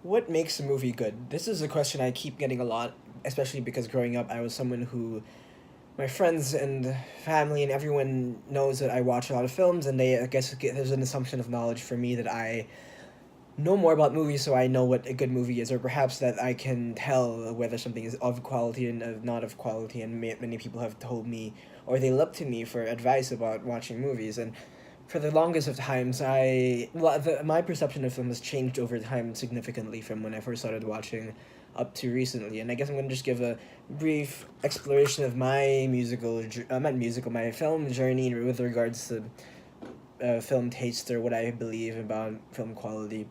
What makes a movie good? This is a question I keep getting a lot, especially because growing up I was someone who my friends and family and everyone knows that I watch a lot of films, and they I guess there's an assumption of knowledge for me that I know more about movies, so I know what a good movie is, or perhaps that I can tell whether something is of quality and not of quality. And many people have told me, or they look to me for advice about watching movies. And for the longest of times, my perception of film has changed over time significantly from when I first started watching up to recently. And I guess I'm gonna just give a brief exploration of my my film journey with regards to film taste, or what I believe about film quality.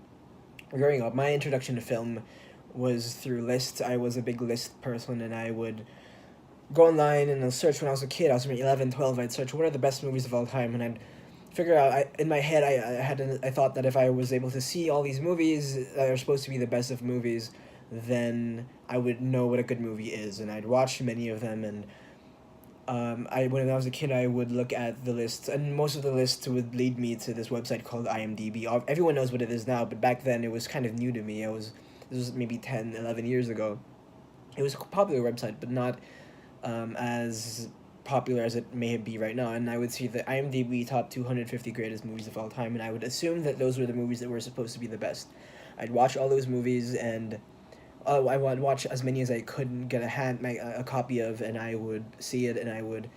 Growing up, my introduction to film was through lists. I was a big list person, and I would go online and search. When I was a kid, I was maybe 11, 12, I'd search what are the best movies of all time, and I'd figure out, in my head, I thought that if I was able to see all these movies that are supposed to be the best of movies, then I would know what a good movie is. And I'd watch many of them, and when I was a kid, I would look at the lists, and most of the lists would lead me to this website called IMDb. Everyone knows what it is now, but back then it was kind of new to me. This was maybe 10, 11 years ago. It was a popular website, but not as popular as it may be right now. And I would see the IMDb top 250 greatest movies of all time, and I would assume that those were the movies that were supposed to be the best. I'd watch all those movies, and I would watch as many as I could get a copy of, and I would see it, and I would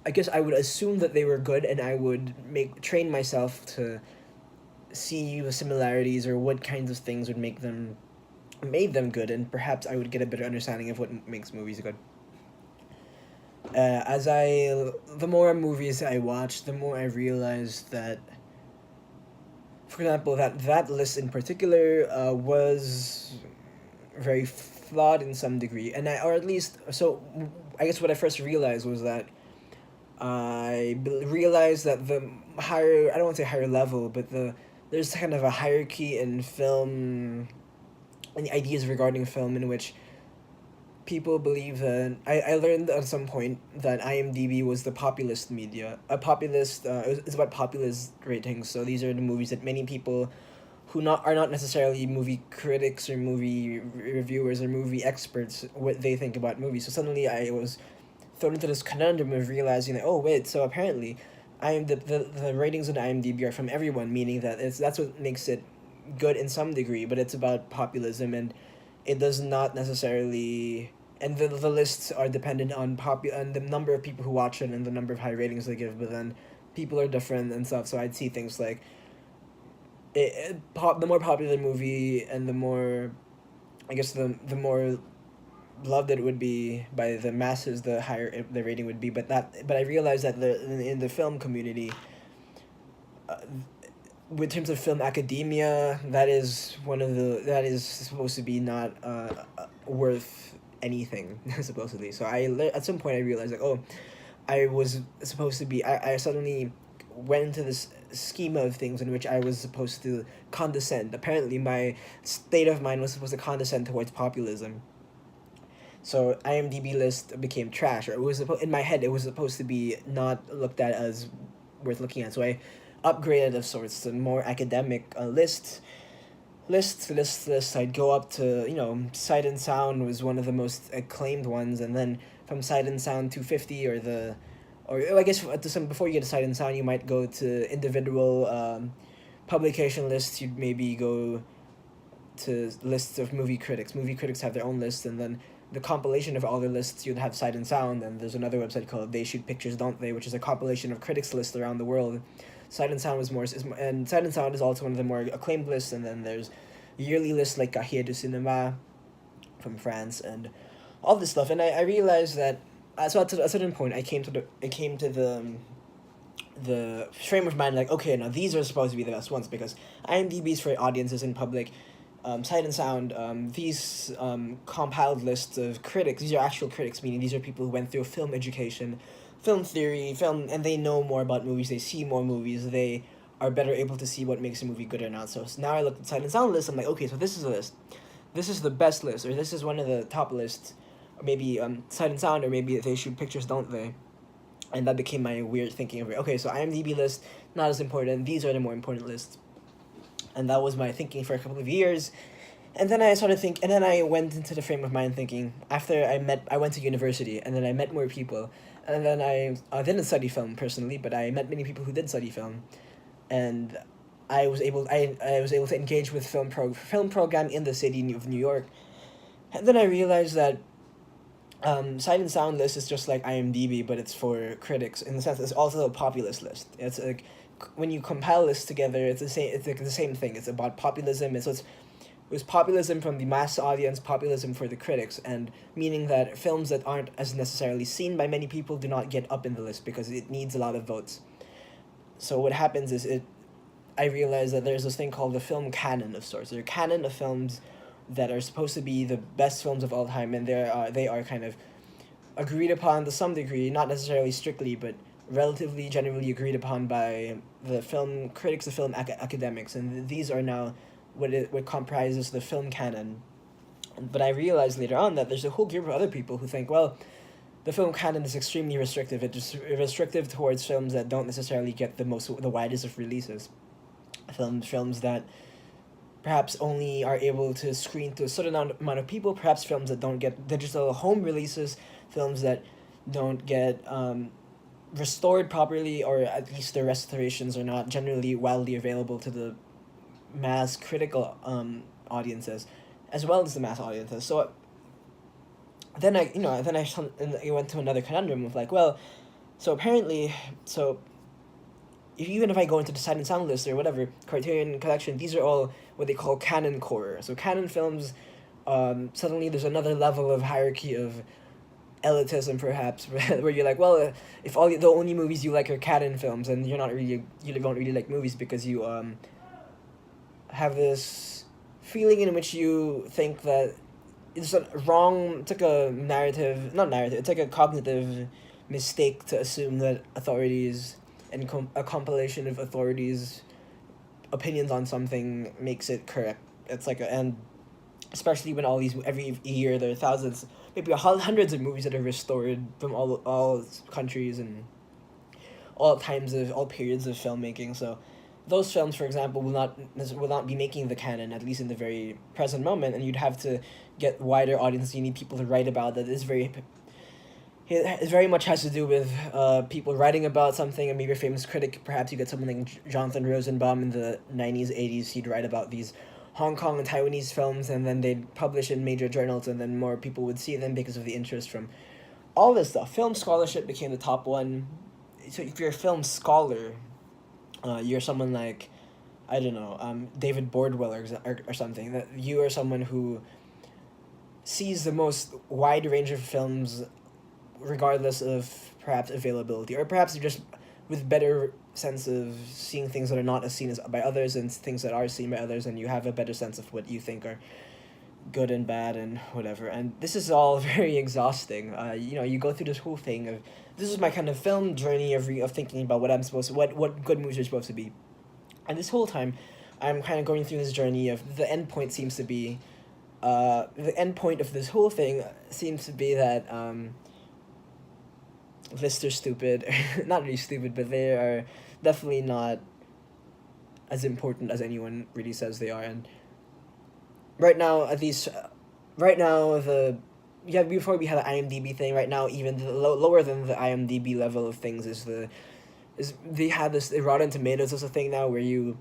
I guess I would assume that they were good, and I would train myself to see the similarities or what kinds of things would made them good, and perhaps I would get a better understanding of what makes movies good. The more movies I watched, the more I realized that, for example, that list in particular was very flawed in some degree, or at least, so I guess what I first realized was that realized that the higher, I don't want to say higher level, but there's kind of a hierarchy in film, and the ideas regarding film, in which people believe that I learned at some point that IMDb was the populist media. It's about populist ratings. So these are the movies that many people who are not necessarily movie critics or movie reviewers or movie experts, what they think about movies. So suddenly I was thrown into this conundrum of realizing that, oh wait, so apparently the ratings on IMDb are from everyone, meaning that that's what makes it good in some degree, but it's about populism, and it does not necessarily, and the lists are dependent on the number of people who watch it and the number of high ratings they give. But then people are different and stuff, so I'd see things like the more popular the movie, and the more, I guess, the more loved it would be by the masses, the higher the rating would be. But I realized that in the film community, with terms of film academia, that is supposed to be not worth anything supposedly. So at some point I realized, like, oh, I was supposed to be I suddenly went into this schema of things in which I was supposed to condescend. Apparently my state of mind was supposed to condescend towards populism. So IMDb list became trash, or in my head it was supposed to be not looked at as worth looking at. So I upgraded of sorts to more academic lists. I'd go up to, Sight and Sound was one of the most acclaimed ones, and then from Sight and Sound 250, or I guess before you get to Sight and Sound, you might go to individual publication lists. You'd maybe go to lists of movie critics. Movie critics have their own lists, and then the compilation of all their lists, you'd have Sight and Sound, and there's another website called They Shoot Pictures, Don't They, which is a compilation of critics lists around the world. Sight and Sound and Sight and Sound is also one of the more acclaimed lists, and then there's yearly lists like Cahiers du Cinema from France, and all this stuff. And I realized that, so at a certain point I came to the frame of mind, like, okay, now these are supposed to be the best ones, because IMDb's for audiences in public. Sight and Sound, these compiled lists of critics, these are actual critics, meaning these are people who went through a film education, film theory, and they know more about movies, they see more movies, they are better able to see what makes a movie good or not. So now I look at the Sight and Sound list, I'm like, okay, so this is a list. This is the best list, or this is one of the top lists, or maybe Sight and Sound, or maybe They Shoot Pictures, Don't They? And that became my weird thinking of it. Okay, so IMDb list, not as important, these are the more important lists. And that was my thinking for a couple of years. And then and then I went into the frame of mind thinking, after I went to university, and then I met more people, and then I didn't study film personally, but I met many people who did study film, and I was able to engage with film program in the city of New York, and then I realized that Sight and Sound list is just like IMDb, but it's for critics in the sense it's also a populist list. It's like when you compile lists together, it's the same. It's like the same thing. It's about populism. It was populism from the mass audience, populism for the critics, and meaning that films that aren't as necessarily seen by many people do not get up in the list because it needs a lot of votes. So what happens is I realized that there's this thing called the film canon of sorts. There are canon of films that are supposed to be the best films of all time, and they are kind of agreed upon to some degree, not necessarily strictly, but relatively generally agreed upon by the film critics, the film academics, and these are now what comprises the film canon. But I realized later on that there's a whole group of other people who think, well, the film canon is extremely restrictive. It's restrictive towards films that don't necessarily get the widest of releases. Films that perhaps only are able to screen to a certain amount of people, perhaps films that don't get digital home releases, films that don't get restored properly, or at least the restorations are not generally widely available to the mass critical audiences, as well as the mass audiences. So then I went to another conundrum of like, well, so apparently, so even if I go into the Sight and Sound list or whatever, Criterion Collection, these are all what they call canon core. So canon films, suddenly there's another level of hierarchy of elitism, perhaps, where you're like, well, if the only movies you like are canon films, and you don't really like movies because you have this feeling in which you think that it's like a it's like a cognitive mistake to assume that authorities and a compilation of authorities' opinions on something makes it correct. It's like and especially when every year there are thousands, maybe hundreds of movies that are restored from all countries and all periods of filmmaking. So those films, for example, will not be making the canon, at least in the very present moment, and you'd have to get wider audiences. You need people to write about that. It very much has to do with people writing about something, and maybe a famous critic. Perhaps you get someone like Jonathan Rosenbaum in the 90s, 80s. He'd write about these Hong Kong and Taiwanese films, and then they'd publish in major journals, and then more people would see them because of the interest from all this stuff. Film scholarship became the top one. So if you're a film scholar, you're someone like, I don't know, David Bordwell or something. That you are someone who sees the most wide range of films regardless of perhaps availability, or perhaps you're just with better sense of seeing things that are not as seen as by others and things that are seen by others, and you have a better sense of what you think are good and bad and whatever. And this is all very exhausting. You go through this whole thing of, this is my kind of film journey of thinking about what good movies are supposed to be. And this whole time I'm kind of going through this journey of the end point seems to be the end point of this whole thing seems to be that lists are stupid. Not really stupid, but they are definitely not as important as anyone really says they are. And right now, at least, before we had the IMDb thing, right now even the lower than the IMDb level of things they have this Rotten Tomatoes is a thing now where you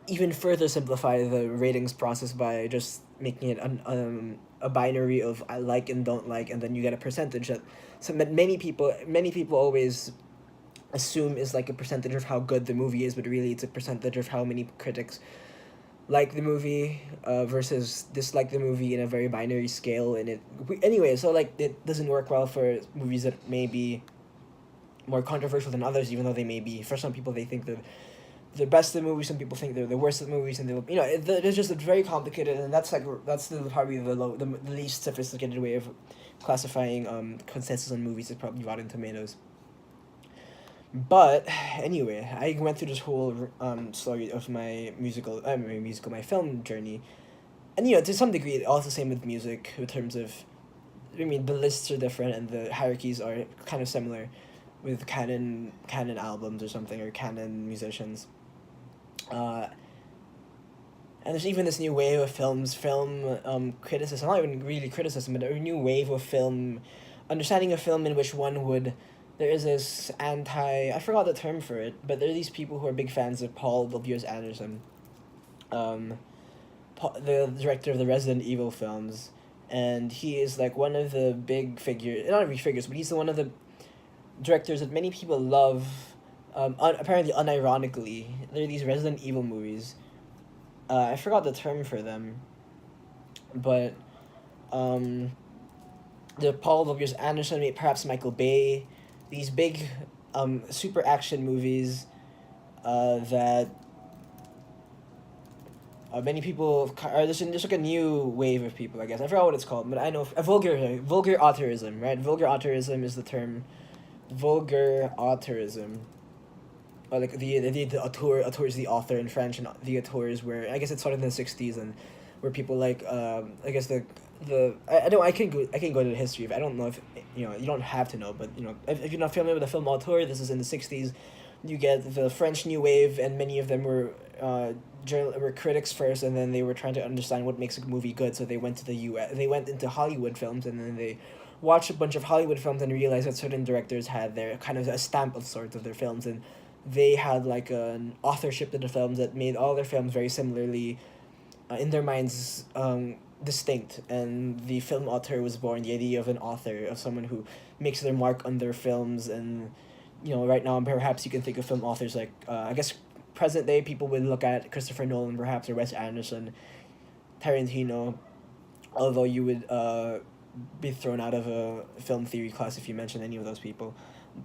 even further simplify the ratings process by just making it a binary of I like and don't like, and then you get a percentage that many people always assume is like a percentage of how good the movie is, but really it's a percentage of how many critics like the movie versus dislike the movie in a very binary scale. And so like it doesn't work well for movies that may be more controversial than others, even though they may be, for some people they think the best of the movies, some people think they're the worst of the movies, and it's just very complicated, and that's probably the least sophisticated way of classifying consensus on movies is probably Rotten Tomatoes. But anyway, I went through this whole story of my film journey, and to some degree it's also the same with music in terms of, the lists are different and the hierarchies are kind of similar with canon albums or something, or canon musicians. And there's even this new wave of film criticism, not even really criticism, but a new wave of film, understanding a film in which one would, there is this I forgot the term for it, but there are these people who are big fans of Paul W.S. Anderson, um, the director of the Resident Evil films, and he is like one of the big figures, not big figures, but he's one of the directors that many people love, apparently unironically. There are these Resident Evil movies. I forgot the term for them, but the Paul W.S. Anderson, perhaps Michael Bay, these big super action movies that many people are there's like a new wave of people, I guess. I forgot what it's called, but I know vulgar auteurism, right? Vulgar auteurism is the term. Vulgar auteurism. Like the auteur is the author in French, and the auteur is where I guess it started in the 60s, and where people like I guess I can go to the history of it. I don't know if you don't have to know, but if you're not familiar with the film auteur, this is in the 60s. You get the French New Wave, and many of them were were critics first, and then they were trying to understand what makes a movie good. So they went to the U.S. They went into Hollywood films, and then they watched a bunch of Hollywood films and realized that certain directors had their kind of a stamp of sorts of their films, and they had like an authorship to the films that made all their films very similarly, in their minds, distinct. And the film auteur was born, the idea of an author, of someone who makes their mark on their films. And right now perhaps you can think of film authors like I guess present day people would look at Christopher Nolan perhaps, or Wes Anderson, Tarantino, although you would be thrown out of a film theory class if you mention any of those people.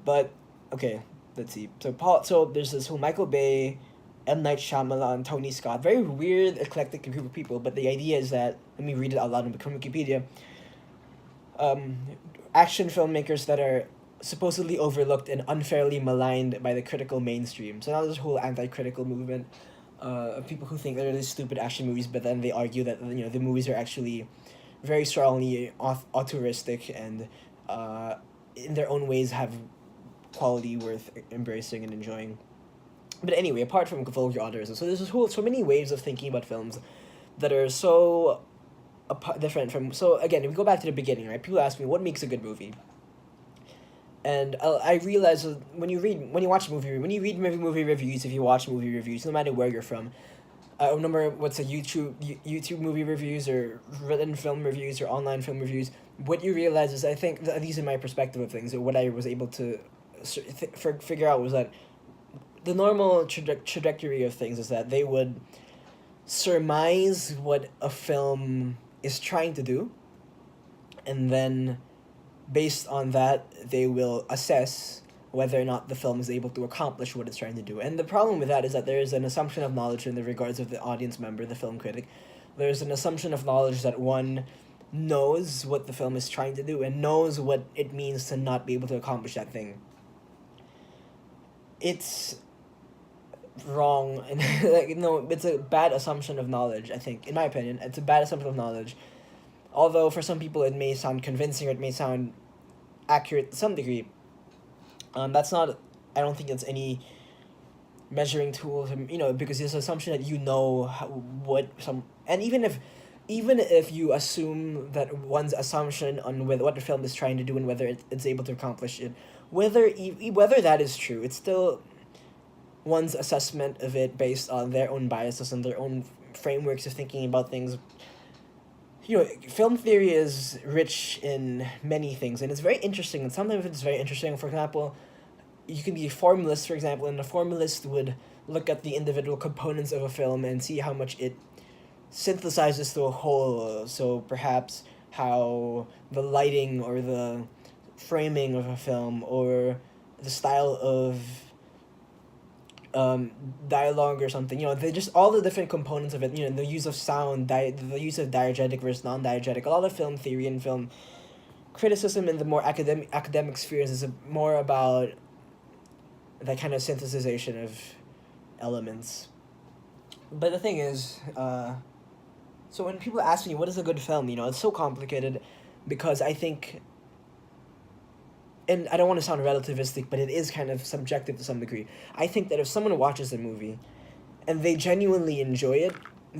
But okay, let's see. So there's this whole Michael Bay, M. Night Shyamalan, Tony Scott, very weird, eclectic group of people. But the idea is that, let me read it out loud from Wikipedia. Action filmmakers that are supposedly overlooked and unfairly maligned by the critical mainstream. So now there's a whole anti-critical movement of people who think they're these stupid action movies, but then they argue that the movies are actually very strongly auteuristic and in their own ways have quality worth embracing and enjoying. But anyway, apart from vulgar auteurism, so there's so many ways of thinking about films that are so different from. So again, if we go back to the beginning, right? People ask me what makes a good movie, and I realize that when you read movie reviews, if you watch movie reviews, no matter where you're from, no matter what's a YouTube movie reviews or written film reviews or online film reviews, what you realize is, I think, at least in my perspective of things, or what I was able to figure out, was that the normal trajectory of things is that they would surmise what a film is trying to do, and then based on that they will assess whether or not the film is able to accomplish what it's trying to do. And the problem with that is that there is an assumption of knowledge in the regards of the audience member, the film critic. There's an assumption of knowledge that one knows what the film is trying to do and knows what it means to not be able to accomplish that thing. It's wrong, and it's a bad assumption of knowledge. I think, in my opinion, it's a bad assumption of knowledge. Although for some people it may sound convincing, or it may sound accurate to some degree. That's not. I don't think it's any measuring tool, because it's an assumption that and even if you assume that one's assumption on what the film is trying to do and whether it's able to accomplish it, whether that is true, it's still one's assessment of it based on their own biases and their own frameworks of thinking about things. Film theory is rich in many things, and it's very interesting, and sometimes it's very interesting. For example, you can be a formalist, for example, and a formalist would look at the individual components of a film and see how much it synthesizes to a whole. So perhaps how the lighting or the framing of a film or the style of dialogue or something, they just all the different components of it, the use of sound, the use of diegetic versus non-diegetic. A lot of film theory and film criticism in the more academic spheres is more about that kind of synthesization of elements. But the thing is, so when people ask me what is a good film, it's so complicated, because I think, and I don't want to sound relativistic, but it is kind of subjective to some degree. I think that if someone watches a movie and they genuinely enjoy it,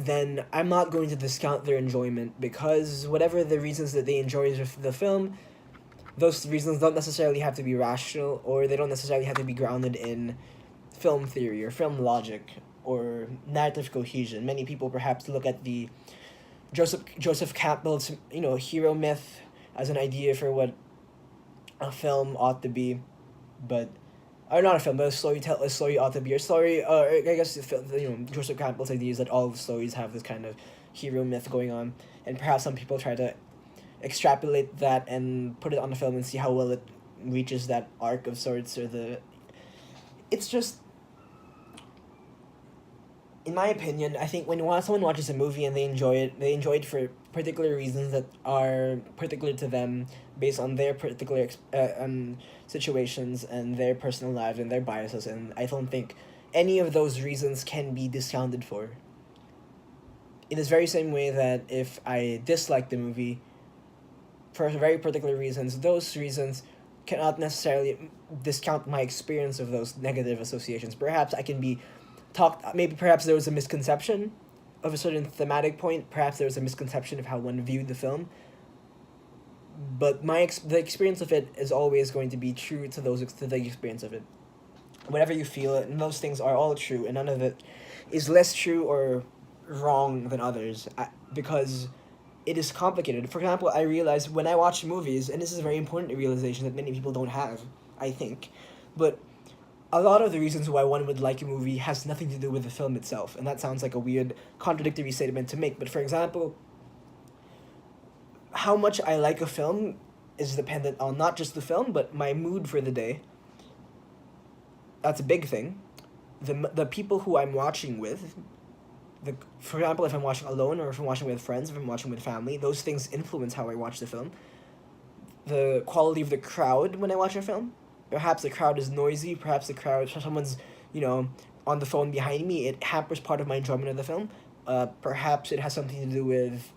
then I'm not going to discount their enjoyment, because whatever the reasons that they enjoy the film, those reasons don't necessarily have to be rational, or they don't necessarily have to be grounded in film theory or film logic or narrative cohesion. Many people perhaps look at the Joseph Campbell's hero myth as an idea for what a film ought to be, but or not a film, but a story ought to be, or story. I guess Joseph Campbell's idea is that all stories have this kind of hero myth going on, and perhaps some people try to extrapolate that and put it on the film and see how well it reaches that arc of sorts, or the. It's just. In my opinion, I think when someone watches a movie and they enjoy it for particular reasons that are particular to them, based on their particular situations and their personal lives and their biases, and I don't think any of those reasons can be discounted for. In this very same way that if I dislike the movie for very particular reasons, those reasons cannot necessarily discount my experience of those negative associations. Perhaps I can be perhaps there was a misconception of a certain thematic point, perhaps there was a misconception of how one viewed the film, but the experience of it is always going to be true to the experience of it. Whatever you feel, and those things are all true, and none of it is less true or wrong than others, because it is complicated. For example, I realize when I watch movies, and this is a very important realization that many people don't have, I think, but a lot of the reasons why one would like a movie has nothing to do with the film itself, and that sounds like a weird, contradictory statement to make, but for example, how much I like a film is dependent on not just the film, but my mood for the day. That's a big thing. The people who I'm watching with, for example, if I'm watching alone, or if I'm watching with friends, if I'm watching with family, those things influence how I watch the film. The quality of the crowd when I watch a film. Perhaps the crowd is noisy, perhaps someone's, on the phone behind me, it hampers part of my enjoyment of the film. Perhaps it has something to do with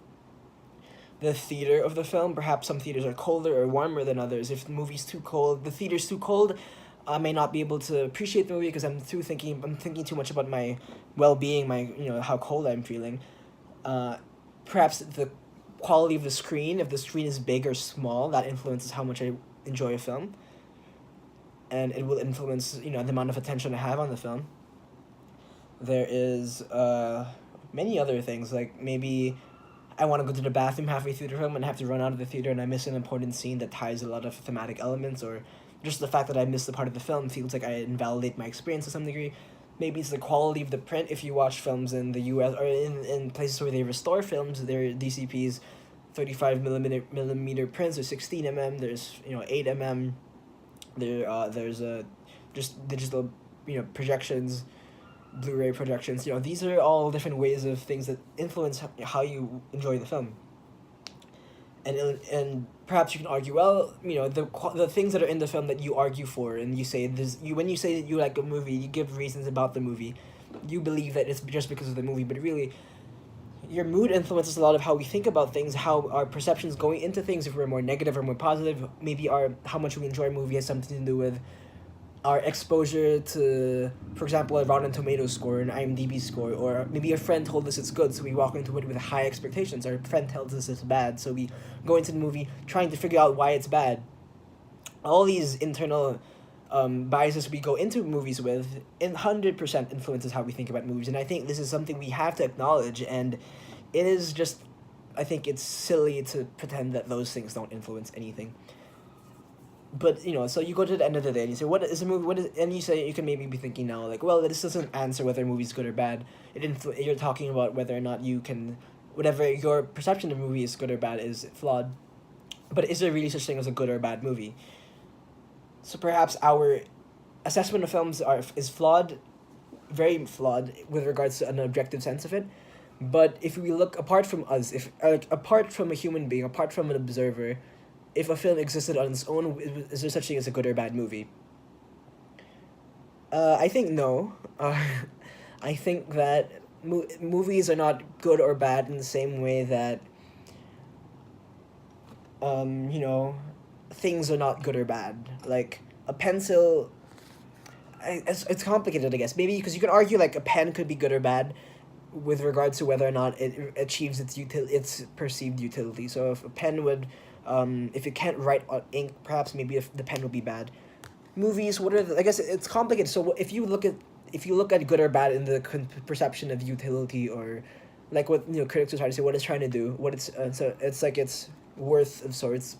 the theater of the film. Perhaps some theaters are colder or warmer than others. If the movie's too cold, the theater's too cold, I may not be able to appreciate the movie because I'm thinking too much about my well-being, how cold I'm feeling. Perhaps the quality of the screen, if the screen is big or small, that influences how much I enjoy a film. And it will influence, the amount of attention I have on the film. There is many other things, like maybe I want to go to the bathroom halfway through the film and have to run out of the theater and I miss an important scene that ties a lot of thematic elements, or just the fact that I missed the part of the film feels like I invalidate my experience to some degree. Maybe it's the quality of the print. If you watch films in the US or in places where they restore films, their DCPs, 35 millimeter prints, or 16 there's 8 there's just digital projections, Blu-ray projections. These are all different ways of things that influence how you enjoy the film. And perhaps you can argue, well, the things that are in the film that you argue for, and you say when you say that you like a movie, you give reasons about the movie, you believe that it's just because of the movie, but really your mood influences a lot of how we think about things, how our perceptions going into things, if we're more negative or more positive. Maybe how much we enjoy a movie has something to do with our exposure to, for example, a Rotten Tomatoes score, an IMDB score, or maybe a friend told us it's good, so we walk into it with high expectations. Our friend tells us it's bad, so we go into the movie trying to figure out why it's bad. All these internal biases we go into movies with 100% influences how we think about movies, and I think this is something we have to acknowledge, and it is just, I think it's silly to pretend that those things don't influence anything. But, so you go to the end of the day and you say, what is a movie, and you say, you can maybe be thinking now, like, well, this doesn't answer whether a movie's good or bad. You're talking about whether or not you can, whatever your perception of a movie is good or bad is flawed. But is there really such thing as a good or bad movie? So perhaps our assessment of films is flawed, very flawed, with regards to an objective sense of it. But if we look apart from us, apart from a human being, apart from an observer, if a film existed on its own, is there such thing as a good or bad movie? I think no. I think that movies are not good or bad in the same way that, things are not good or bad. Like, a pencil, it's complicated, I guess. Maybe because you can argue, like, a pen could be good or bad. with regards to whether or not it achieves its perceived utility. So if a pen would, if it can't write on ink, perhaps maybe if the pen would be bad. Movies, what are I guess it's complicated. So if you look at good or bad in the perception of utility, or like what critics are trying to say, what it's trying to do, what it's so it's like its worth of sorts.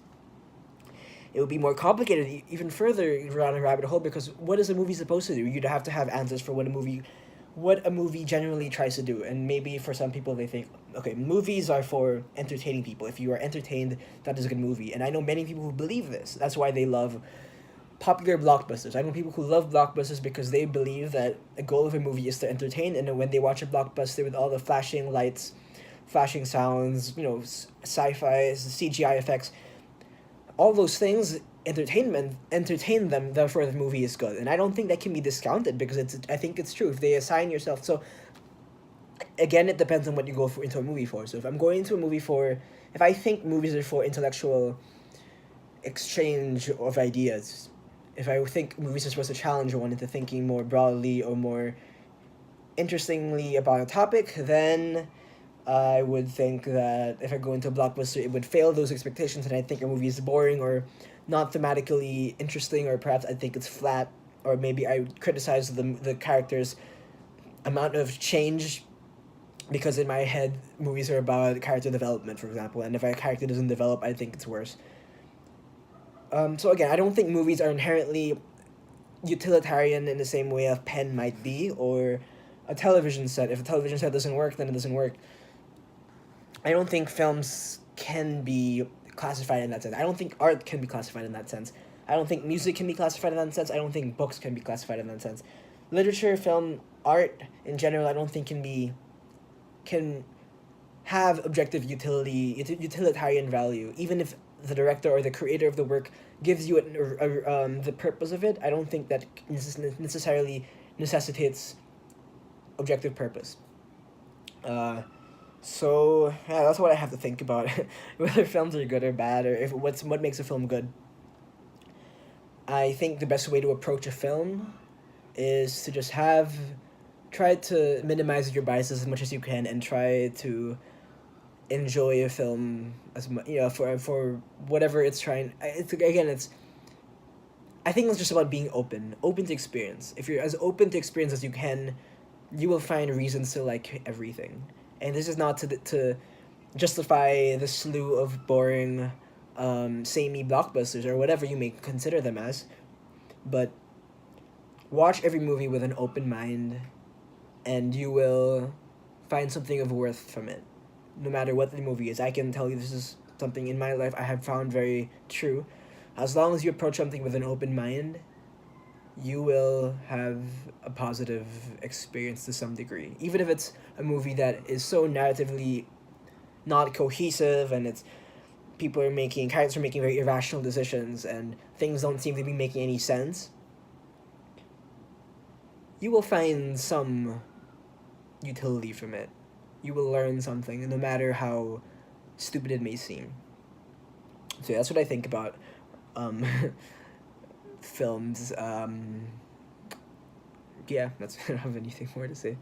It would be more complicated, even further around a rabbit hole, because what is a movie supposed to do? You'd have to have answers for what a movie generally tries to do. And maybe for some people they think, okay, movies are for entertaining people. If you are entertained, that is a good movie. And I know many people who believe this. That's why they love popular blockbusters. I know people who love blockbusters because they believe that the goal of a movie is to entertain, and when they watch a blockbuster with all the flashing lights, flashing sounds, sci-fi, CGI effects, all those things entertain them, therefore the movie is good. And I don't think that can be discounted, because I think it's true. If they assign yourself, so again, it depends on what you go for into a movie for. So if I'm going into a movie if I think movies are for intellectual exchange of ideas, if I think movies are supposed to challenge one into thinking more broadly or more interestingly about a topic, then I would think that if I go into a blockbuster, it would fail those expectations, and I think a movie is boring or not thematically interesting, or perhaps I think it's flat, or maybe I criticize the character's amount of change, because in my head, movies are about character development, for example, and if a character doesn't develop, I think it's worse. So again, I don't think movies are inherently utilitarian in the same way a pen might be, or a television set. If a television set doesn't work, then it doesn't work. I don't think films can be classified in that sense. I don't think art can be classified in that sense. I don't think music can be classified in that sense. I don't think books can be classified in that sense. Literature, film, art in general, I don't think can have objective utilitarian value, even if the director or the creator of the work gives you the purpose of it. I don't think that necessarily necessitates objective purpose. So yeah, that's what I have to think about whether films are good or bad, or if what makes a film good. I think the best way to approach a film is to just try to minimize your biases as much as you can, and try to enjoy a film as much, for whatever it's trying. I think it's just about being open to experience. If you're as open to experience as you can, you will find reasons to like everything. And this is not to justify the slew of boring, samey blockbusters or whatever you may consider them as, but watch every movie with an open mind, and you will find something of worth from it, no matter what the movie is. I can tell you this is something in my life I have found very true. As long as you approach something with an open mind, you will have a positive experience to some degree. Even if it's a movie that is so narratively not cohesive, and characters are making very irrational decisions, and things don't seem to be making any sense, you will find some utility from it. You will learn something, no matter how stupid it may seem. So that's what I think about films. Yeah, I don't have anything more to say.